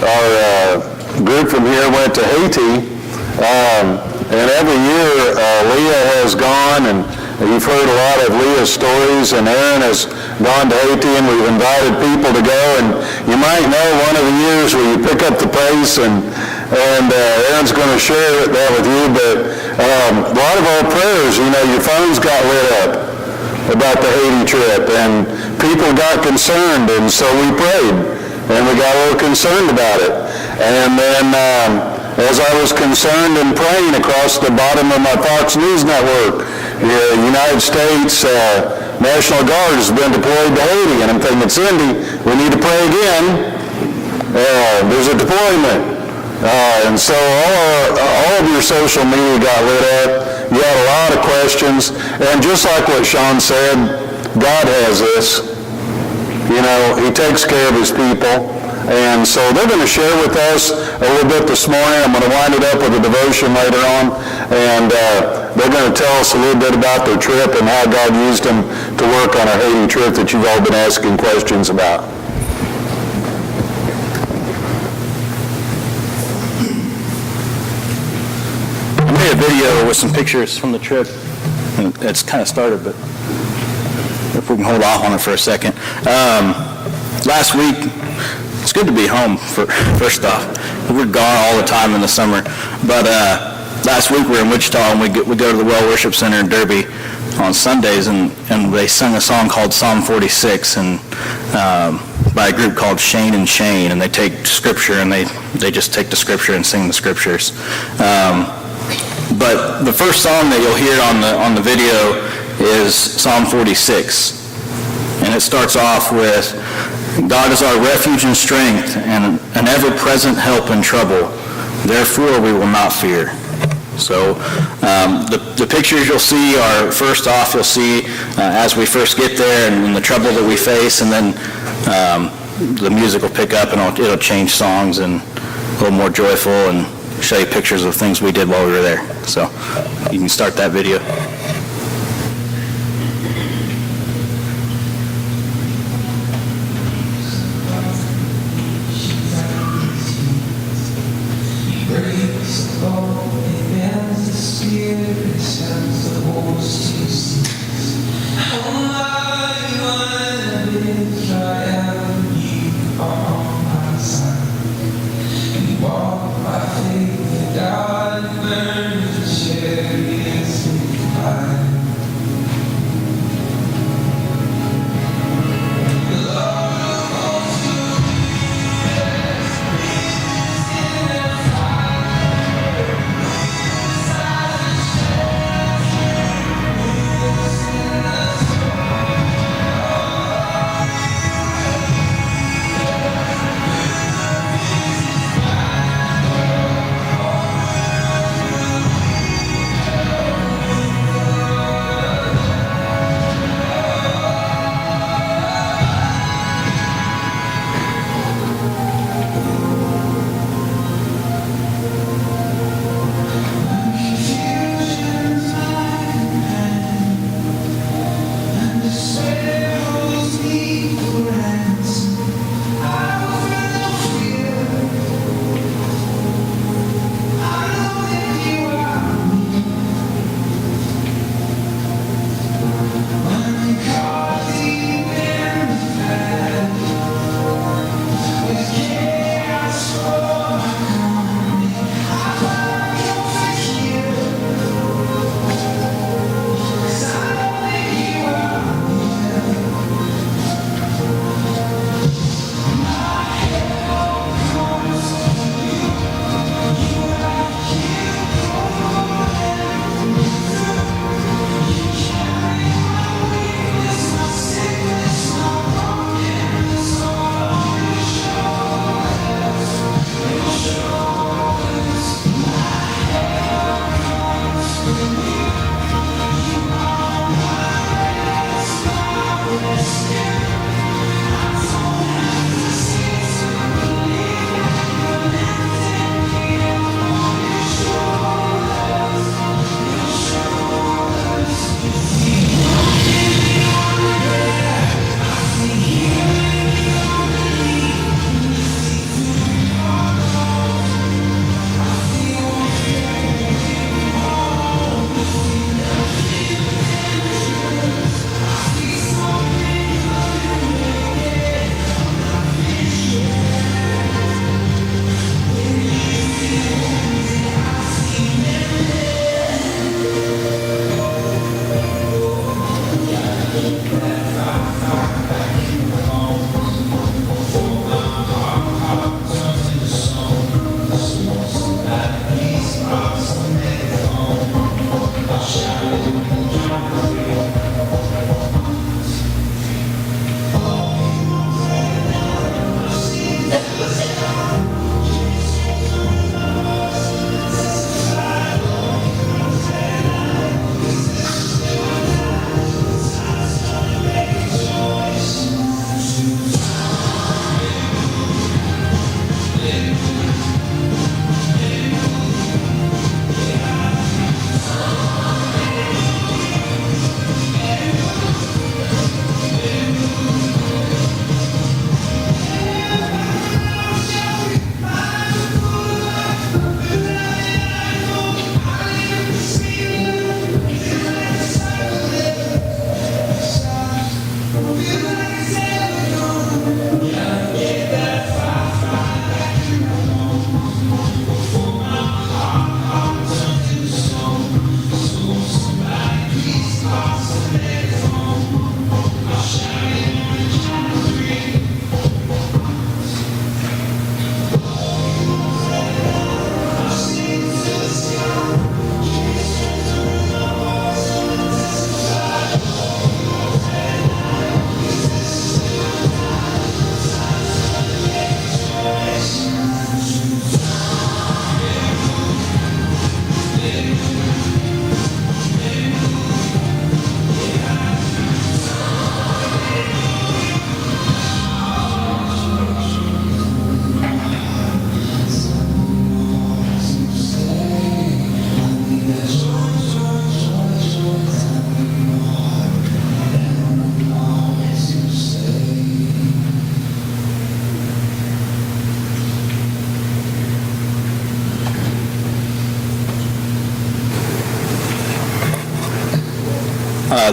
our group from here went to Haiti, and every year Leah has gone, and you've heard a lot of Leah's stories, and Aaron has gone to Haiti, and we've invited people to go, and you might know one of the years where you pick up the pace, and Aaron's going to share that with you, but a lot of our prayers, your phones got lit up about the Haiti trip, and people got concerned, and so we prayed, and we got a little concerned about it. And then as I was concerned and praying across the bottom of my Fox News network, the United States National Guard has been deployed to Haiti, and I'm thinking, Cindy, we need to pray again. There's a deployment. And so all of your social media got lit up. You had a lot of questions. And just like what Sean said, God has this. He takes care of his people. And so they're going to share with us a little bit this morning. I'm going to wind it up with a devotion later on. And they're going to tell us a little bit about their trip and how God used them to work on our Haiti trip that you've all been asking questions about. A video with some pictures from the trip. It's kind of started, but if we can hold off on it for a second. Last week, it's good to be home, first off. We're gone all the time in the summer, but last week we were in Wichita, and we go to the Well Worship Center in Derby on Sundays, and they sung a song called Psalm 46, and by a group called Shane and Shane, and they take scripture, and they just take the scripture and sing the scriptures. But the first song that you'll hear on the video is Psalm 46. And it starts off with, God is our refuge and strength and an ever-present help in trouble. Therefore we will not fear. So the pictures you'll see are, first off, you'll see as we first get there and the trouble that we face, and then the music will pick up and it'll change songs and a little more joyful, and show you pictures of things we did while we were there. So you can start that video.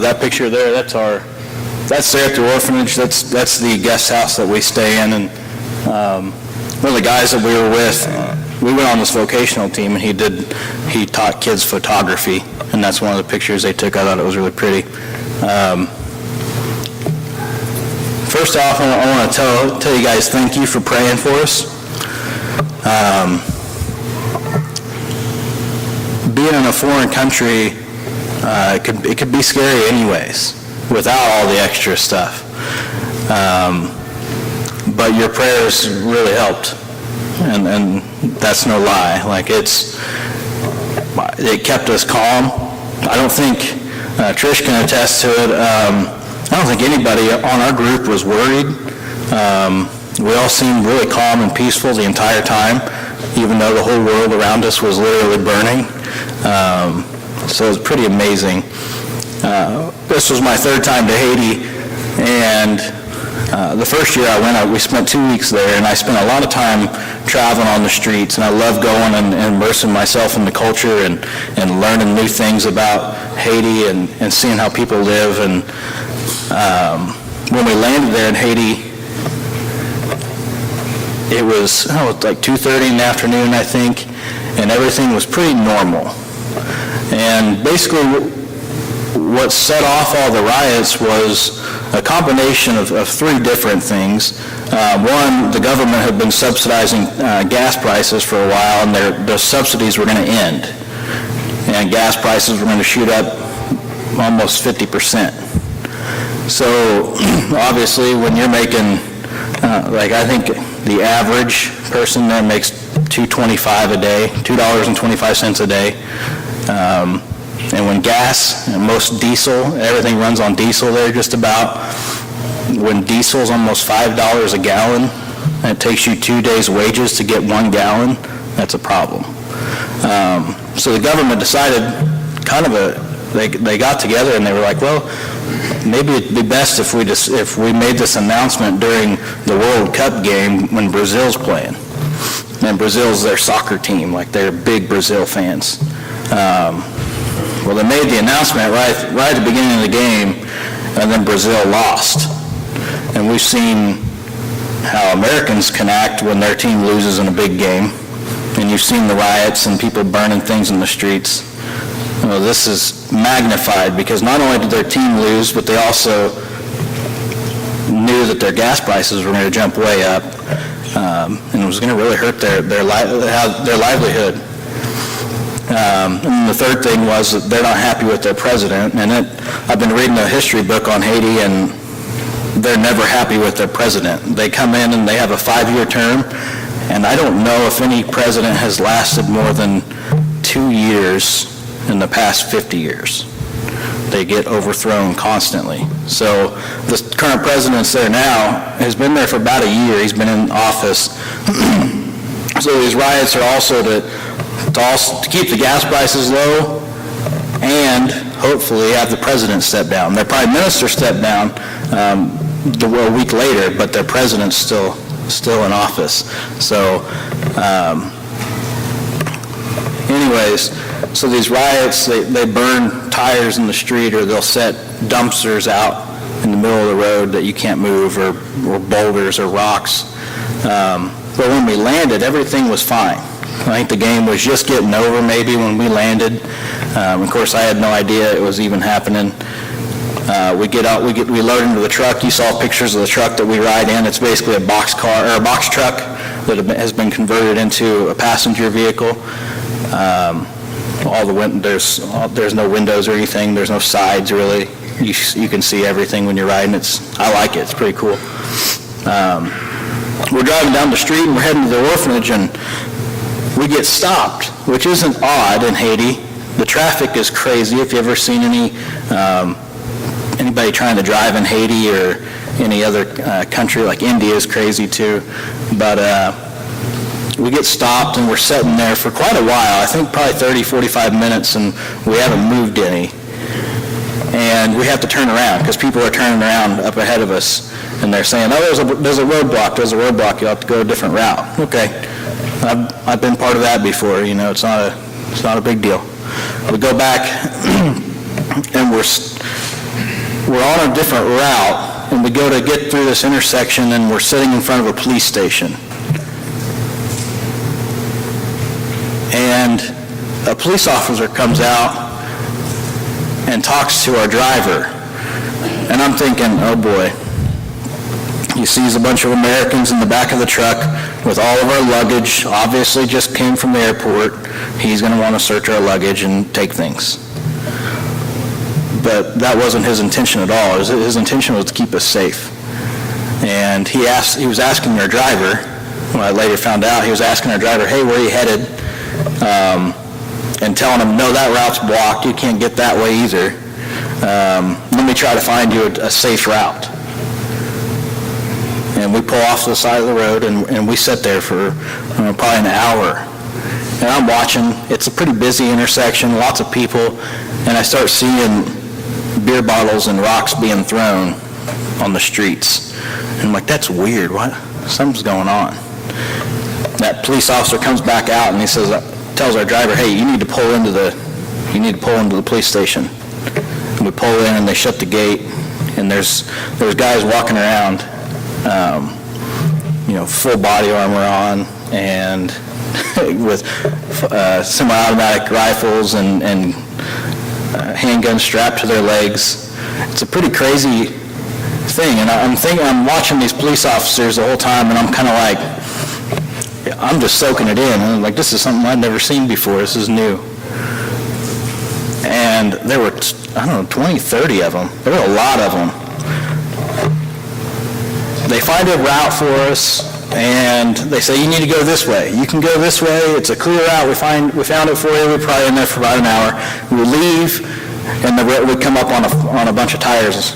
That picture there, that's there at the orphanage. That's the guest house that we stay in. And one of the guys that we were with, we went on this vocational team, and he taught kids photography, and that's one of the pictures they took. I thought it was really pretty. First off, I want to tell you guys thank you for praying for us. Being in a foreign country, it could be scary anyways, without all the extra stuff. But your prayers really helped, and that's no lie. Like it kept us calm. I don't think Trish can attest to it. I don't think anybody on our group was worried. We all seemed really calm and peaceful the entire time, even though the whole world around us was literally burning. So it was pretty amazing. This was my third time to Haiti, and the first year I went, we spent 2 weeks there, and I spent a lot of time traveling on the streets, and I love going and immersing myself in the culture and learning new things about Haiti and seeing how people live. And when we landed there in Haiti, it was like 2:30 in the afternoon, I think, and everything was pretty normal. And basically what set off all the riots was a combination of three different things. One, the government had been subsidizing gas prices for a while, and their subsidies were going to end. And gas prices were going to shoot up almost 50%. So obviously when you're making, I think the average person there makes $2.25 a day, $2.25 a day. And when gas and most diesel, everything runs on diesel there just about, when diesel's almost $5 a gallon, and it takes you 2 days' wages to get 1 gallon, that's a problem. So the government decided they got together and they were like, well, maybe it'd be best if we made this announcement during the World Cup game when Brazil's playing. And Brazil's their soccer team, like they're big Brazil fans. Well, they made the announcement right at the beginning of the game, and then Brazil lost. And we've seen how Americans can act when their team loses in a big game. And you've seen the riots and people burning things in the streets. Well, this is magnified because not only did their team lose, but they also knew that their gas prices were going to jump way up, and it was going to really hurt their livelihood. And the third thing was that they're not happy with their president. And I've been reading a history book on Haiti, and they're never happy with their president. They come in and they have a 5-year term, and I don't know if any president has lasted more than 2 years in the past 50 years. They get overthrown constantly. So the current president there now has been there for about a year. He's been in office. So these riots are also to keep the gas prices low and hopefully have the president step down. Their prime minister stepped down a week later, but their president's still in office. So anyways, so these riots, they burn tires in the street, or they'll set dumpsters out in the middle of the road that you can't move, or boulders or rocks. But when we landed, everything was fine. I think the game was just getting over maybe when we landed. Of course, I had no idea it was even happening. We load into the truck. You saw pictures of the truck that we ride in. It's basically a box car, or a box truck that has been converted into a passenger vehicle. There's no windows or anything. There's no sides really. You can see everything when you're riding. I like it. It's pretty cool. We're driving down the street and we're heading to the orphanage, and we get stopped, which isn't odd in Haiti. The traffic is crazy. If you've ever seen anybody trying to drive in Haiti or any other country, like India is crazy too. But we get stopped and we're sitting there for quite a while, I think probably 30, 45 minutes, and we haven't moved any. And we have to turn around because people are turning around up ahead of us, and they're saying, oh, there's a roadblock, you'll have to go a different route. Okay, I've been part of that before, it's not a big deal. We go back and we're on a different route, and we go to get through this intersection, and we're sitting in front of a police station. And a police officer comes out and talks to our driver. And I'm thinking, oh boy. He sees a bunch of Americans in the back of the truck with all of our luggage, obviously just came from the airport. He's going to want to search our luggage and take things. But that wasn't his intention at all. His intention was to keep us safe. And he was asking our driver, when I later found out, he was asking our driver, hey, where are you headed? And telling him, no, that route's blocked, you can't get that way either. Let me try to find you a safe route. And we pull off to the side of the road, and we sit there for probably an hour. And I'm watching. It's a pretty busy intersection, lots of people, and I start seeing beer bottles and rocks being thrown on the streets. And I'm like, that's weird. What? Something's going on. That police officer comes back out, and he tells our driver, hey, you need to pull into the police station. And we pull in, and they shut the gate, and there's guys walking around, full body armor on, and with semi-automatic rifles and handguns strapped to their legs. It's a pretty crazy thing, and I'm watching these police officers the whole time, and I'm kind of like, I'm just soaking it in. And I'm like, this is something I've never seen before. This is new. And there were, 20, 30 of them. There were a lot of them. They find a route for us, and they say, you need to go this way. You can go this way. It's a clear route. We found it for you. We're probably in there for about an hour. We leave, and we come up on a bunch of tires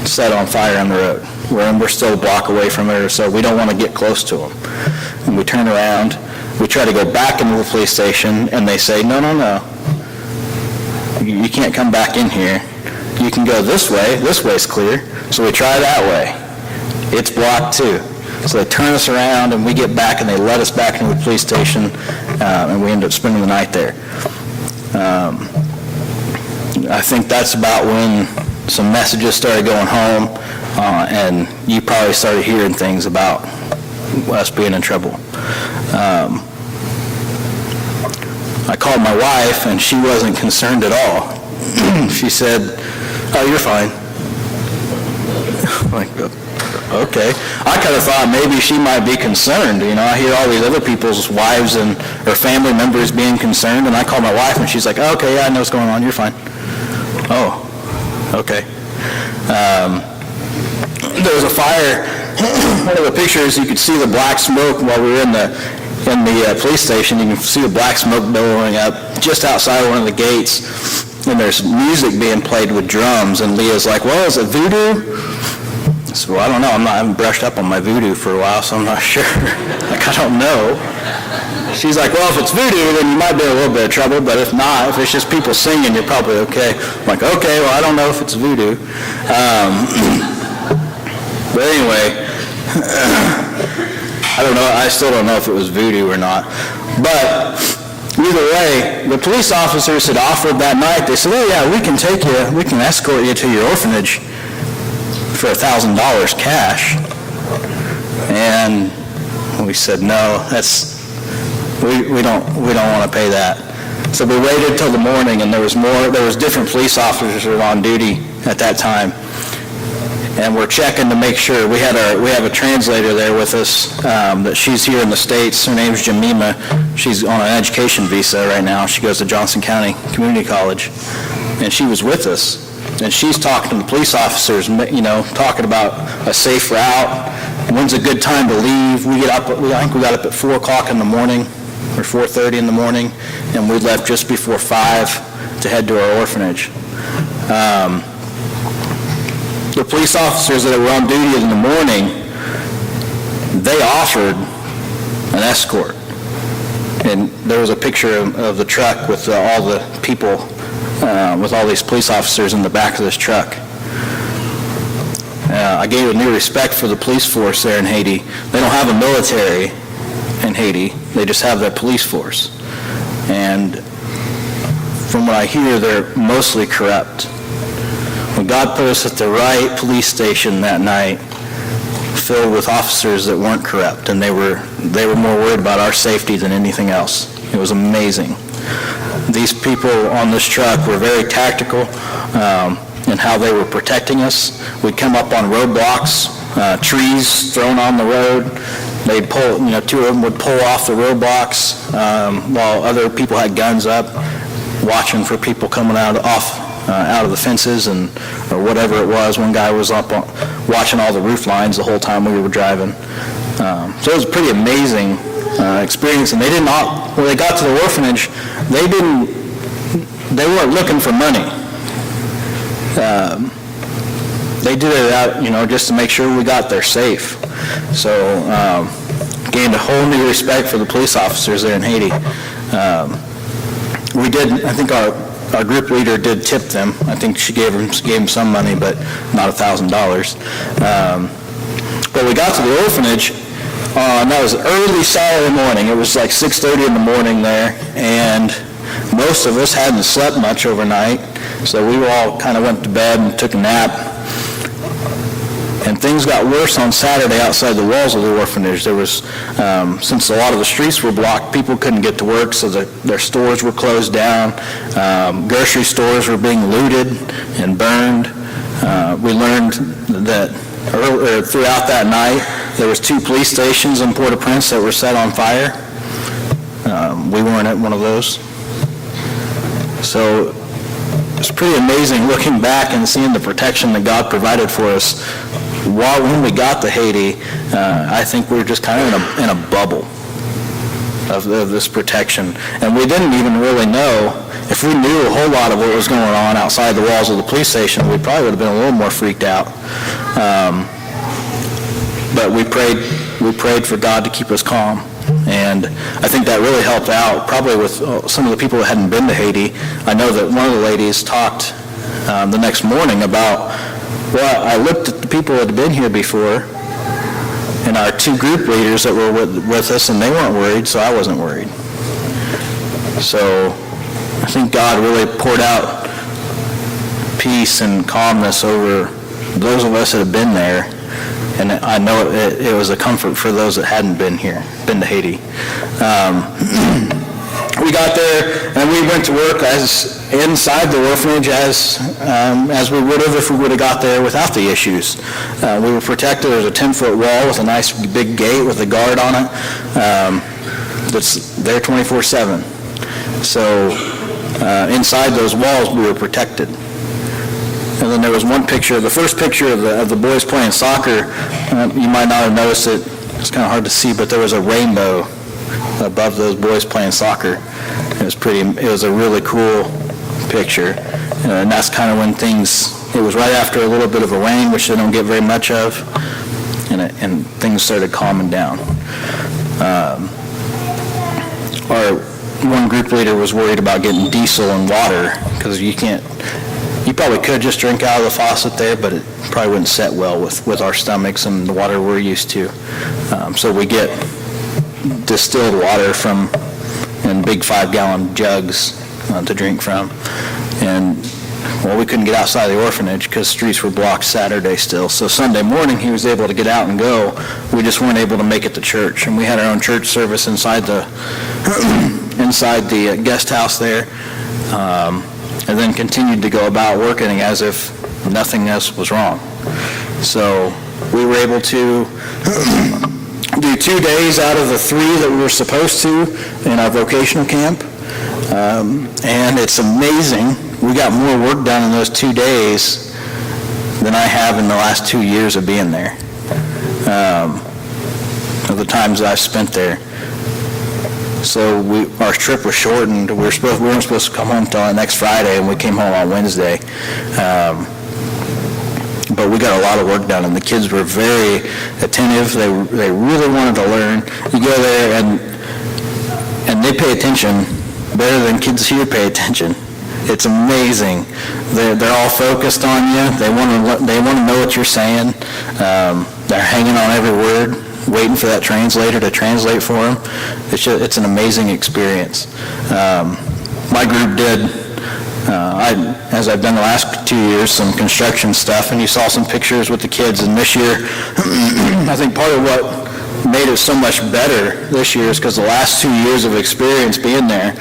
set on fire on the road. We're still a block away from it, so we don't want to get close to them. And we turn around. We try to go back into the police station, and they say, no. You can't come back in here. You can go this way. This way's clear. So we try that way. It's blocked too. So they turn us around, and we get back, and they let us back into the police station, and we end up spending the night there. I think that's about when some messages started going home, and you probably started hearing things about us being in trouble. I called my wife, and she wasn't concerned at all. She said, oh, you're fine. I'm like, okay. I kind of thought maybe she might be concerned. I hear all these other people's wives or family members being concerned, and I call my wife, and she's like, oh, okay, yeah, I know what's going on. You're fine. Oh, okay. There was a fire. One of the pictures, you could see the black smoke while we were in the police station. You can see the black smoke billowing up just outside one of the gates, and there's music being played with drums, and Leah's like, well, is it voodoo? I said, well, I don't know. I haven't brushed up on my voodoo for a while, so I'm not sure. Like, I don't know. She's like, well, if it's voodoo, then you might be in a little bit of trouble, but if not, if it's just people singing, you're probably okay. I'm like, okay, well, I don't know if it's voodoo. But anyway, I don't know. I still don't know if it was voodoo or not. But either way, the police officers had offered that night. They said, oh, yeah, we can take you, we can escort you to your orphanage for $1,000 cash. And we said, no, we don't want to pay that. So we waited till the morning, and there was different police officers who were on duty at that time. And we're checking to make sure. We have a translator there with us, that she's here in the States. Her name's Jemima. She's on an education visa right now. She goes to Johnson County Community College. And she was with us. And she's talking to the police officers, talking about a safe route, when's a good time to leave. I think we got up at 4 o'clock in the morning, or 4:30 in the morning, and we left just before 5 to head to our orphanage. The police officers that were on duty in the morning, they offered an escort. And there was a picture of the truck with all the people, with all these police officers in the back of this truck. I gave a new respect for the police force there in Haiti. They don't have a military in Haiti. They just have their police force. And from what I hear, they're mostly corrupt. When God put us at the right police station that night, filled with officers that weren't corrupt, and they were more worried about our safety than anything else. It was amazing. These people on this truck were very tactical in how they were protecting us. We'd come up on roadblocks, trees thrown on the road. They'd pull, 2 of them would pull off the roadblocks while other people had guns up, watching for people coming out of the fences or whatever it was. One guy was up watching all the roof lines the whole time we were driving. So it was a pretty amazing experience. And when they got to the orphanage, they weren't looking for money. They did it out, just to make sure we got there safe. So gained a whole new respect for the police officers there in Haiti. I think our group leader did tip them. I think she gave them some money, but not $1,000. But we got to the orphanage, and that was early Saturday morning. It was like 6:30 in the morning there, and most of us hadn't slept much overnight, so we all kind of went to bed and took a nap. And things got worse on Saturday outside the walls of the orphanage. There was, since a lot of the streets were blocked, people couldn't get to work, so their stores were closed down. Grocery stores were being looted and burned. We learned that throughout that night, there was 2 police stations in Port-au-Prince that were set on fire. We weren't at one of those. So it's pretty amazing looking back and seeing the protection that God provided for us. When we got to Haiti, I think we were just kind of in a bubble of this protection. And we didn't even really know. If we knew a whole lot of what was going on outside the walls of the police station, we probably would have been a little more freaked out. But we prayed for God to keep us calm. And I think that really helped out, probably with some of the people that hadn't been to Haiti. I know that one of the ladies talked the next morning about, well, I looked at the people that had been here before, and our 2 group leaders that were with us, and they weren't worried, so I wasn't worried. So I think God really poured out peace and calmness over those of us that have been there. And I know it was a comfort for those that hadn't been to Haiti. We got there, and we went to work inside the orphanage as we would have if we would have got there without the issues. We were protected. There was a 10-foot wall with a nice big gate with a guard on it that's there 24/7. So inside those walls, we were protected. And then there was one picture, the first picture of the boys playing soccer. You might not have noticed it. It's kind of hard to see, but there was a rainbow above those boys playing soccer. It was a really cool picture. And that's kind of when things, it was right after a little bit of a rain, which they don't get very much of, and things started calming down. Our one group leader was worried about getting diesel and water, because you probably could just drink out of the faucet there, but it probably wouldn't set well with our stomachs and the water we're used to. So we get distilled water in big 5-gallon jugs to drink from. And, well, we couldn't get outside the orphanage because streets were blocked Saturday still. So Sunday morning he was able to get out and go. We just weren't able to make it to church. And we had our own church service inside the guest house there. And then continued to go about working as if nothing else was wrong. So we were able to do 2 days out of the 3 that we were supposed to in our vocational camp. And it's amazing. We got more work done in those 2 days than I have in the last 2 years of being there, of the times that I've spent there. So our trip was shortened. We weren't supposed to come home till next Friday, and we came home on Wednesday. But we got a lot of work done, and the kids were very attentive. They really wanted to learn. You go there, and they pay attention better than kids here pay attention. It's amazing. They're all focused on you. They want to know what you're saying. They're hanging on every word, waiting for that translator to translate for them. It's an amazing experience. My group did, as I've done the last 2 years, some construction stuff, and you saw some pictures with the kids. And this year, I think part of what made it so much better this year is because the last 2 years of experience being there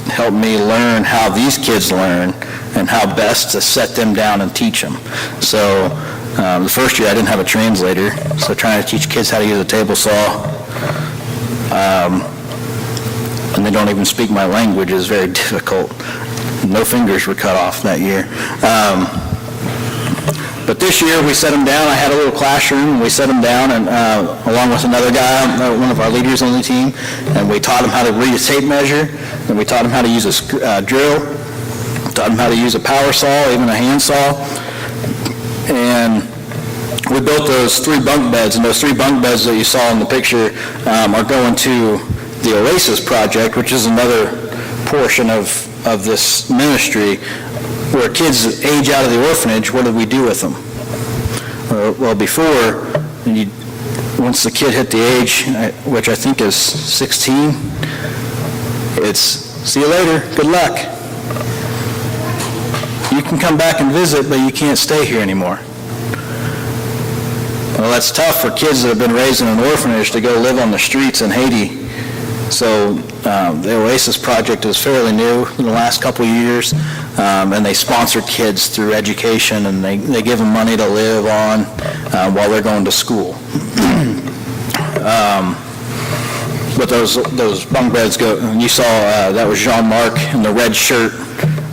helped me learn how these kids learn and how best to set them down and teach them. So the first year I didn't have a translator, so trying to teach kids how to use a table saw, and they don't even speak my language, is very difficult. No fingers were cut off that year. But this year we set them down. I had a little classroom, and we set them down, and along with another guy, one of our leaders on the team, and we taught them how to read a tape measure, and we taught them how to use a drill, taught them how to use a power saw, even a hand saw. And we built those 3 bunk beds, and those 3 bunk beds that you saw in the picture are going to the Oasis Project, which is another portion of this ministry, where kids age out of the orphanage. What do we do with them? Well, before, once the kid hit the age, which I think is 16, it's, see you later, good luck. You can come back and visit, but you can't stay here anymore. Well, that's tough for kids that have been raised in an orphanage to go live on the streets in Haiti. So the Oasis Project is fairly new in the last couple of years, and they sponsor kids through education, and they give them money to live on while they're going to school. But those bunk beds go, and you saw that was Jean-Marc in the red shirt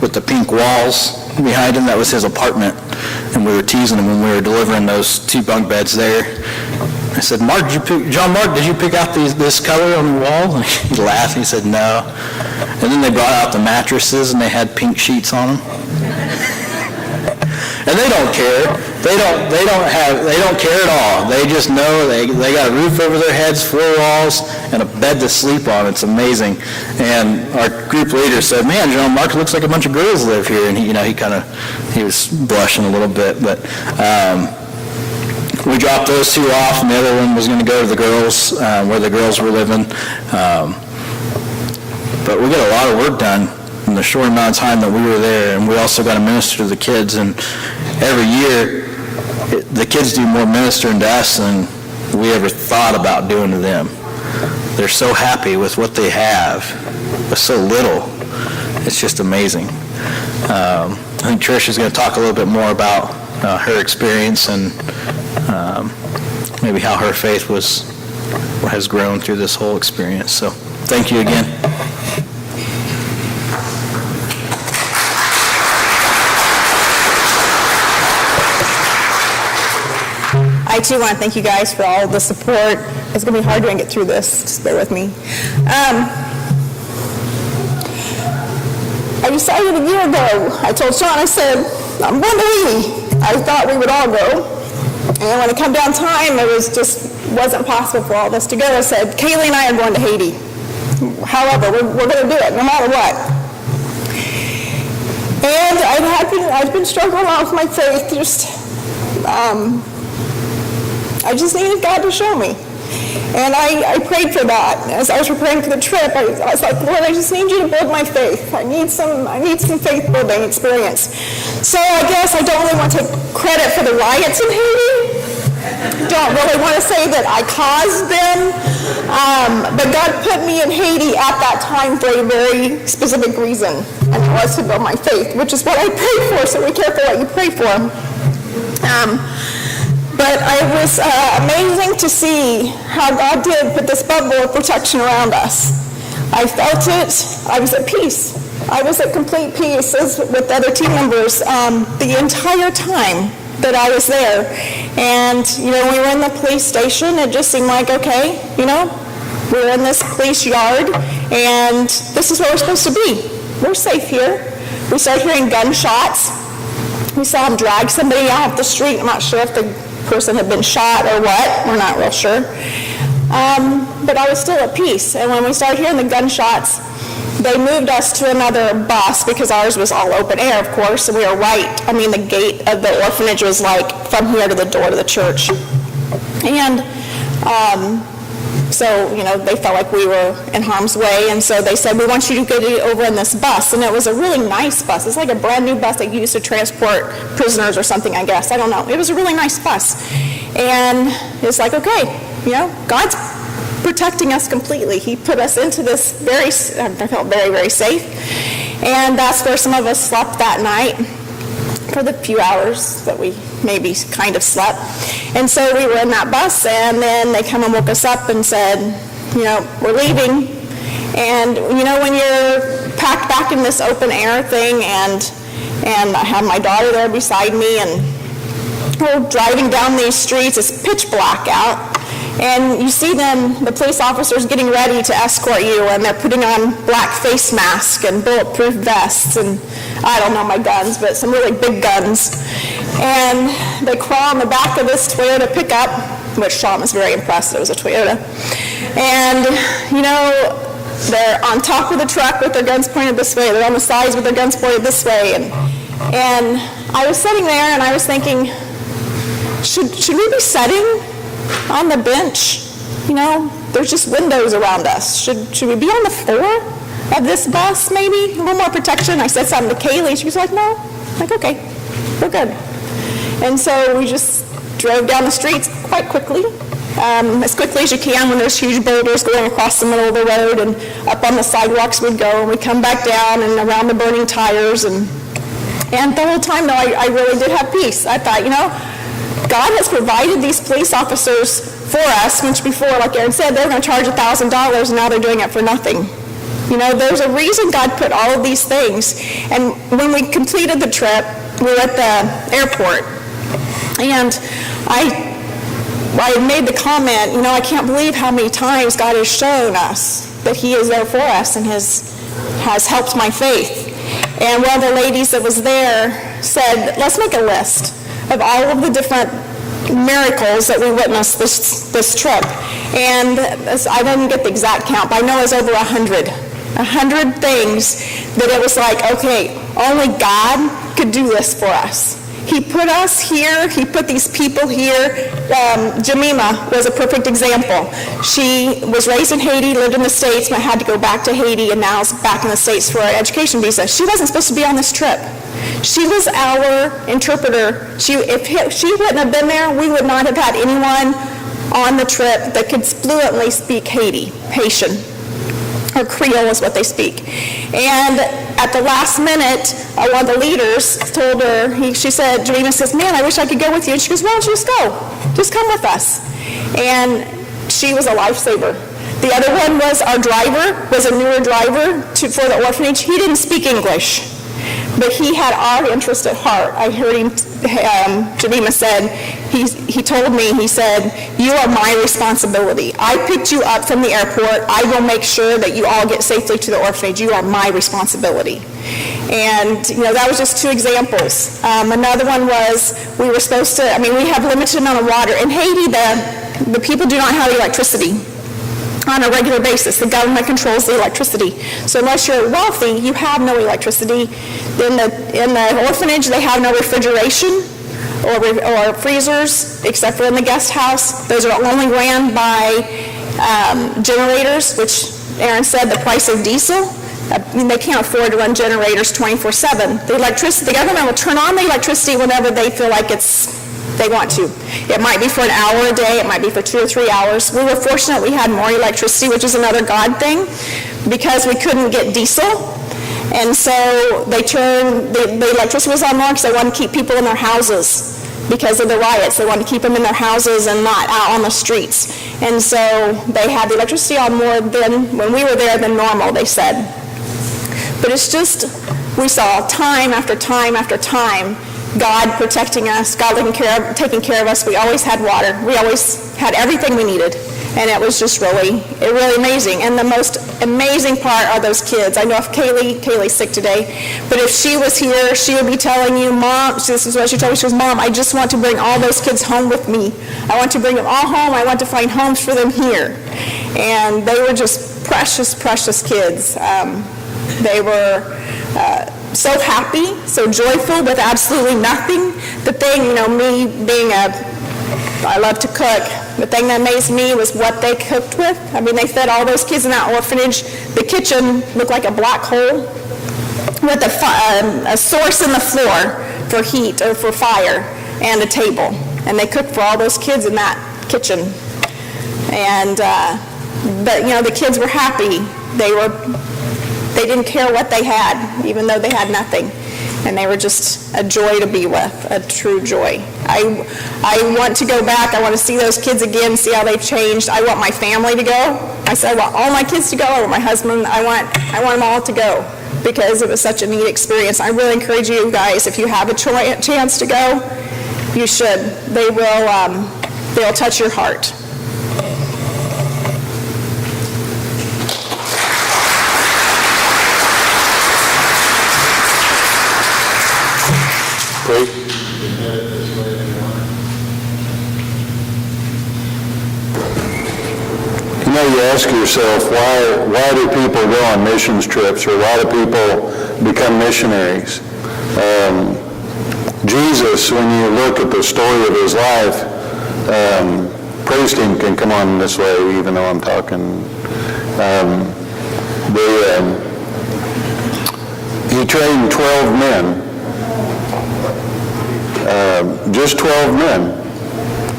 with the pink walls behind him. That was his apartment, and we were teasing him when we were delivering those 2 bunk beds there. I said, Jean-Marc, did you pick out this color on the wall? And he laughed. He said, no. And then they brought out the mattresses, and they had pink sheets on them. And they don't care. They don't care at all. They just know they got a roof over their heads, 4 walls, and a bed to sleep on. It's amazing. And our group leader said, man, Jean-Marc, looks like a bunch of girls live here. And he was blushing a little bit, but we dropped those 2 off, and the other one was going to go to the girls, where the girls were living. But we got a lot of work done in the short amount of time that we were there, and we also got to minister to the kids. And every year, the kids do more ministering to us than we ever thought about doing to them. They're so happy with what they have, with so little. It's just amazing. I think Trish is going to talk a little bit more about her experience and maybe how her faith has grown through this whole experience. So thank you again. I too want to thank you guys for all the support. It's going to be hard to get through this. Just bear with me. I decided a year ago, I told Sean, I said, I'm going to Haiti. I thought we would all go. And when it came down time, it wasn't possible for all of us to go. I said, Kaylee and I are going to Haiti. However, we're going to do it, no matter what. And I've been struggling with my faith. I just needed God to show me. And I prayed for that. As I was preparing for the trip, I was like, Lord, I just need you to build my faith. I need some faith building experience. So I guess I don't really want to take credit for the riots in Haiti. Don't really want to say that I caused them. But God put me in Haiti at that time for a very specific reason. And it was to build my faith, which is what I prayed for. So be careful what you pray for. But it was amazing to see how God did put this bubble of protection around us. I felt it. I was at peace. I was at complete peace with other team members the entire time that I was there. And, we were in the police station. It just seemed like, okay, we're in this police yard, and this is where we're supposed to be. We're safe here. We started hearing gunshots. We saw them drag somebody off the street. I'm not sure if the person had been shot or what. We're not real sure. But I was still at peace. And when we started hearing the gunshots, they moved us to another bus because ours was all open air, of course, and we were the gate of the orphanage was like from here to the door to the church. And so, they felt like we were in harm's way, and so they said, we want you to get over in this bus. And it was a really nice bus. It's like a brand new bus they used to transport prisoners or something, I guess. I don't know. It was a really nice bus. And it's like, okay, God's protecting us completely. He put us into this I felt very, very safe. And that's where some of us slept that night for the few hours that we maybe kind of slept. And so we were in that bus, and then they come and woke us up and said, we're leaving. And, when you're packed back in this open air thing, and I have my daughter there beside me, and we're driving down these streets, it's pitch black out. And you see the police officers getting ready to escort you, and they're putting on black face masks and bulletproof vests, and I don't know my guns, but some really big guns. And they crawl in the back of this Toyota pickup, which Sean was very impressed it was a Toyota. And, they're on top of the truck with their guns pointed this way. They're on the sides with their guns pointed this way. And I was sitting there, and I was thinking, should we be sitting on the bench? There's just windows around us. Should we be on the floor of this bus, maybe? A little more protection. I said something to Kaylee. She was like, no. I'm like, okay, we're good. And so we just drove down the streets quite quickly, as quickly as you can when there's huge boulders going across the middle of the road, and up on the sidewalks we'd go, and we'd come back down and around the burning tires. And the whole time, though, I really did have peace. I thought, God has provided these police officers for us, which before, like Aaron said, they were going to charge $1,000, and now they're doing it for nothing. There's a reason God put all of these things. And when we completed the trip, we were at the airport, and I made the comment, I can't believe how many times God has shown us that He is there for us and has helped my faith. And one of the ladies that was there said, let's make a list of all of the different miracles that we witnessed this trip. And I didn't get the exact count, but I know it was over 100 things that it was like, okay, only God could do this for us. He put us here. He put these people here. Jemima was a perfect example. She was raised in Haiti, lived in the States, but had to go back to Haiti, and now is back in the States for an education visa. She wasn't supposed to be on this trip. She was our interpreter. If she wouldn't have been there, we would not have had anyone on the trip that could fluently speak Haitian, or Creole is what they speak. And at the last minute, one of the leaders told her, she said, Jemima says, man, I wish I could go with you. And she goes, why don't you just go? Just come with us. And she was a lifesaver. The other one was our driver, was a newer driver for the orphanage. He didn't speak English. but he had our interest at heart. I heard him, Jemima said, he told me, he said, "You are my responsibility. I picked you up from the airport. I will make sure that you all get safely to the orphanage. You are my responsibility." And, that was just two examples. Another one was, we were supposed to, we have limited amount of water. In Haiti, the people do not have electricity on a regular basis. The government controls the electricity. So unless you're wealthy, you have no electricity. In the orphanage, they have no refrigeration or freezers, except for in the guest house. Those are only ran by generators, which Aaron said the price of diesel. They can't afford to run generators 24/7. The government will turn on the electricity whenever they feel like they want to. It might be for an hour a day, it might be for 2 or 3 hours. We were fortunate we had more electricity, which is another God thing, because we couldn't get diesel. And so the electricity was on more because they wanted to keep people in their houses because of the riots. They wanted to keep them in their houses and not out on the streets. And so they had the electricity on more than when we were there than normal, they said. But it's just, we saw time after time after time God protecting us, God taking care of us. We always had water. We always had everything we needed. And it was just really amazing. And the most amazing part are those kids. I know if Kaylee's sick today, but if she was here, she would be telling you, Mom, this is what she told me, she goes, Mom, I just want to bring all those kids home with me. I want to bring them all home. I want to find homes for them here. And they were just precious, precious kids. They were so happy, so joyful with absolutely nothing. The thing, me being I love to cook. The thing that amazed me was what they cooked with. They fed all those kids in that orphanage. The kitchen looked like a black hole with a source in the floor for heat or for fire and a table. And they cooked for all those kids in that kitchen. And, but the kids were happy. They didn't care what they had, even though they had nothing. And they were just a joy to be with, a true joy. I want to go back. I want to see those kids again, see how they've changed. I want my family to go. I said, I want all my kids to go, or my husband. I want them all to go because it was such a neat experience. I really encourage you guys, if you have a chance to go, you should. They'll touch your heart. Great. You ask yourself, why do people go on missions trips, or why do people become missionaries? Jesus, when you look at the story of his life, praise team can come on this way, even though I'm talking. He trained 12 men. Just 12 men.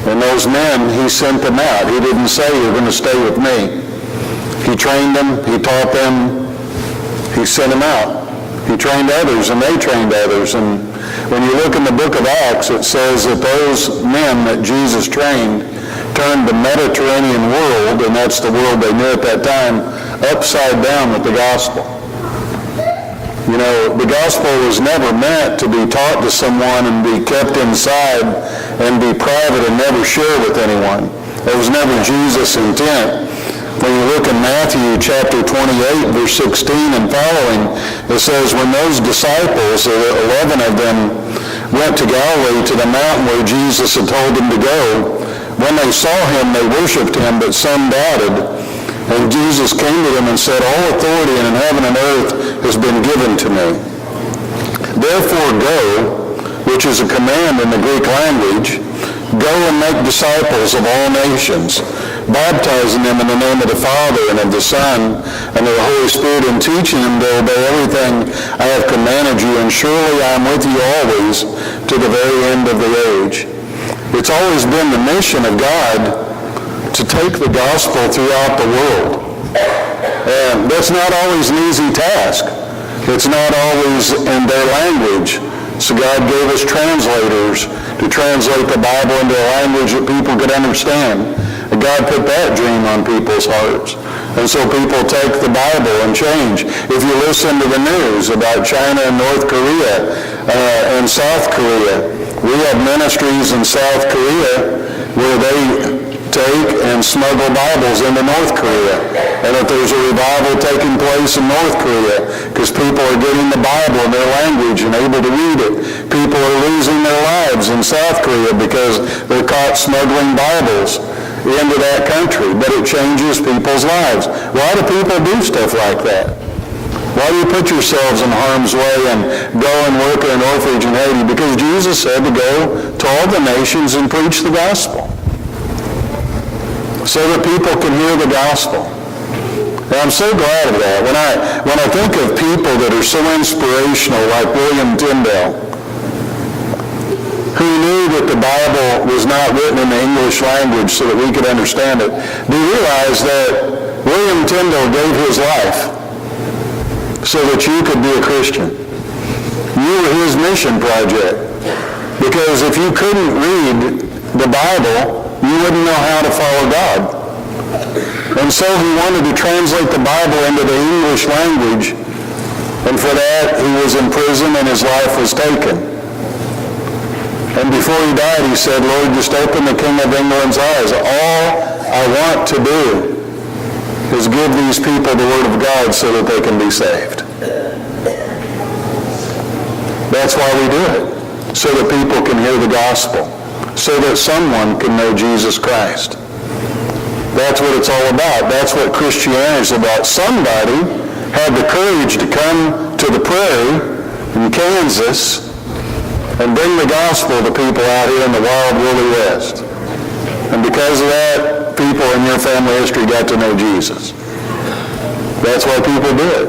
And those men, he sent them out. He didn't say, you're going to stay with me. He trained them, he taught them, he sent them out. He trained others, and they trained others. And when you look in the book of Acts, it says that those men that Jesus trained turned the Mediterranean world, and that's the world they knew at that time, upside down with the gospel. The gospel was never meant to be taught to someone and be kept inside and be private and never share with anyone. That was never Jesus' intent. When you look in Matthew chapter 28, verse 16 and following, it says, when those disciples, 11 of them, went to Galilee to the mountain where Jesus had told them to go, when they saw him, they worshipped him, but some doubted. And Jesus came to them and said, all authority in heaven and earth has been given to me. Therefore go, which is a command in the Greek language, go and make disciples of all nations, baptizing them in the name of the Father and of the Son and of the Holy Spirit, and teaching them to obey everything I have commanded you, and surely I am with you always to the very end of the age. It's always been the mission of God to take the gospel throughout the world. And that's not always an easy task. It's not always in their language. So God gave us translators to translate the Bible into a language that people could understand. God put that dream on people's hearts. And so people take the Bible and change. If you listen to the news about China and North Korea and South Korea, we have ministries in South Korea where they take and smuggle Bibles into North Korea. And if there's a revival taking place in North Korea, because people are getting the Bible in their language and able to read it, people are losing their lives in South Korea because they're caught smuggling Bibles into that country, but it changes people's lives. Why do people do stuff like that? Why do you put yourselves in harm's way and go and work in an orphanage in Haiti? Because Jesus said to go to all the nations and preach the gospel so that people can hear the gospel. And I'm so glad of that. When I think of people that are so inspirational, like William Tyndale, who knew that the Bible was not written in the English language so that we could understand it, do you realize that William Tyndale gave his life so that you could be a Christian? You were his mission project. Because if you couldn't read the Bible, you wouldn't know how to follow God. And so he wanted to translate the Bible into the English language, and for that he was in prison and his life was taken. And before he died, he said, Lord, just open the King of England's eyes. All I want to do is give these people the Word of God so that they can be saved. That's why we do it, so that people can hear the gospel, so that someone can know Jesus Christ. That's what it's all about. That's what Christianity is about. Somebody had the courage to come to the prairie in Kansas and bring the gospel to people out here in the wild, woolly West. And because of that, people in your family history got to know Jesus. That's why people do it.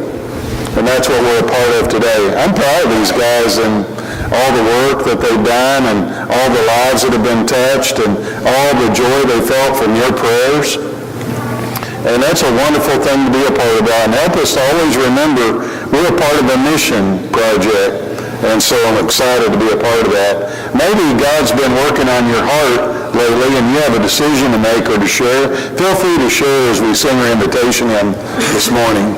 And that's what we're a part of today. I'm proud of these guys and all the work that they've done and all the lives that have been touched and all the joy they felt from your prayers. And that's a wonderful thing to be a part of. And help us to always remember we're a part of a mission project. And so I'm excited to be a part of that. Maybe God's been working on your heart lately and you have a decision to make or to share. Feel free to share as we sing our invitation hymn this morning.